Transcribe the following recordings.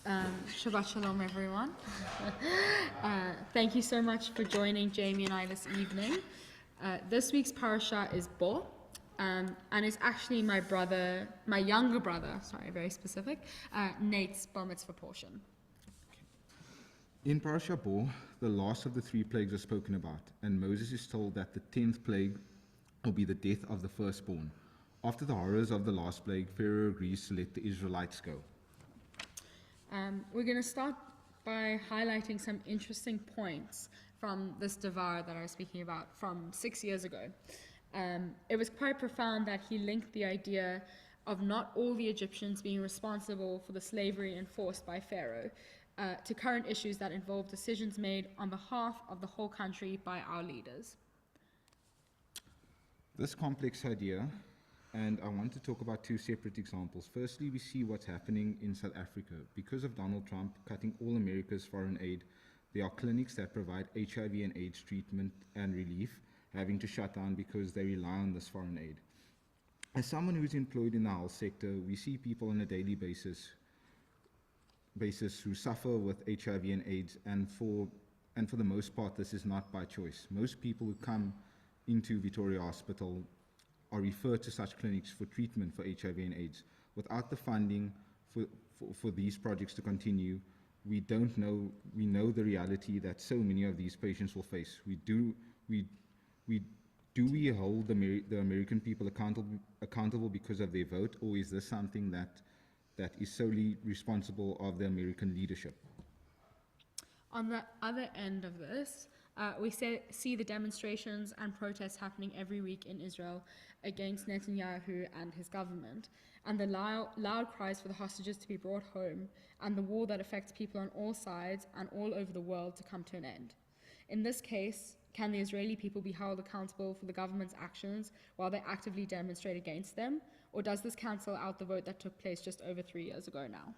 Shabbat Shalom, everyone. Thank you so much for joining Jamie and I this evening. This week's parasha is Bo, and it's actually my younger brother, very specific, Nate's bar mitzvah portion. In Parasha Bo, the last of the 3 plagues are spoken about, and Moses is told that the 10th plague will be the death of the firstborn. After the horrors of the last plague, Pharaoh agrees to let the Israelites go. We're going to start by highlighting some interesting points from this Dvar that I was speaking about from 6 years ago. It was quite profound that he linked the idea of not all the Egyptians being responsible for the slavery enforced by Pharaoh to current issues that involve decisions made on behalf of the whole country by our leaders. This complex idea, and I want to talk about 2 separate examples. Firstly, we see what's happening in South Africa. Because of Donald Trump cutting all America's foreign aid, there are clinics that provide HIV and AIDS treatment and relief having to shut down because they rely on this foreign aid. As someone who's employed in the health sector, we see people on a daily basis who suffer with HIV and AIDS, and for the most part, this is not by choice. Most people who come into Victoria Hospital are referred to such clinics for treatment for HIV and AIDS. Without the funding for these projects to continue, we know the reality that so many of these patients will face. Do we hold the American people accountable because of their vote, or is this something that is solely responsible of the American leadership? On the other end of this, we see the demonstrations and protests happening every week in Israel against Netanyahu and his government, and the loud cries for the hostages to be brought home, and the war that affects people on all sides and all over the world to come to an end. In this case, can the Israeli people be held accountable for the government's actions while they actively demonstrate against them, or does this cancel out the vote that took place just over 3 years ago now?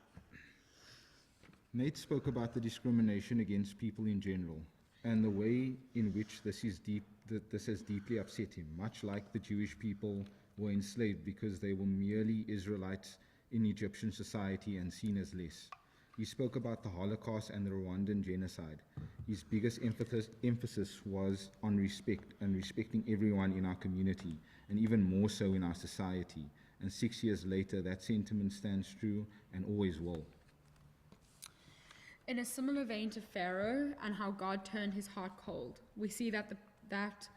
Nate spoke about the discrimination against people in general, and the way in which this has deeply upset him, much like the Jewish people were enslaved because they were merely Israelites in Egyptian society and seen as less. He spoke about the Holocaust and the Rwandan genocide. His biggest emphasis was on respect and respecting everyone in our community, and even more so in our society. And 6 years later, that sentiment stands true and always will. In a similar vein to Pharaoh and how God turned his heart cold, we see that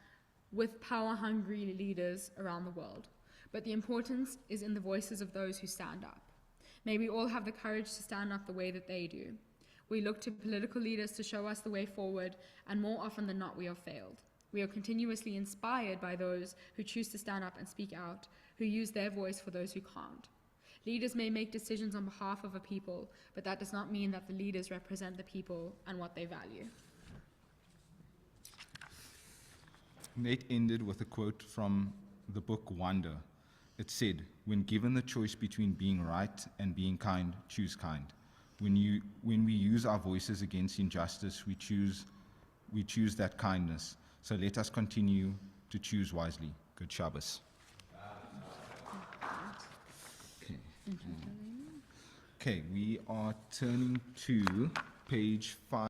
with power-hungry leaders around the world. But the importance is in the voices of those who stand up. May we all have the courage to stand up the way that they do. We look to political leaders to show us the way forward, and more often than not, we have failed. We are continuously inspired by those who choose to stand up and speak out, who use their voice for those who can't. Leaders may make decisions on behalf of a people, but that does not mean that the leaders represent the people and what they value. Nate ended with a quote from the book Wonder. It said, "When given the choice between being right and being kind, choose kind. When we use our voices against injustice, we choose that kindness. So let us continue to choose wisely." Good Shabbos. Okay, we are turning to page 5.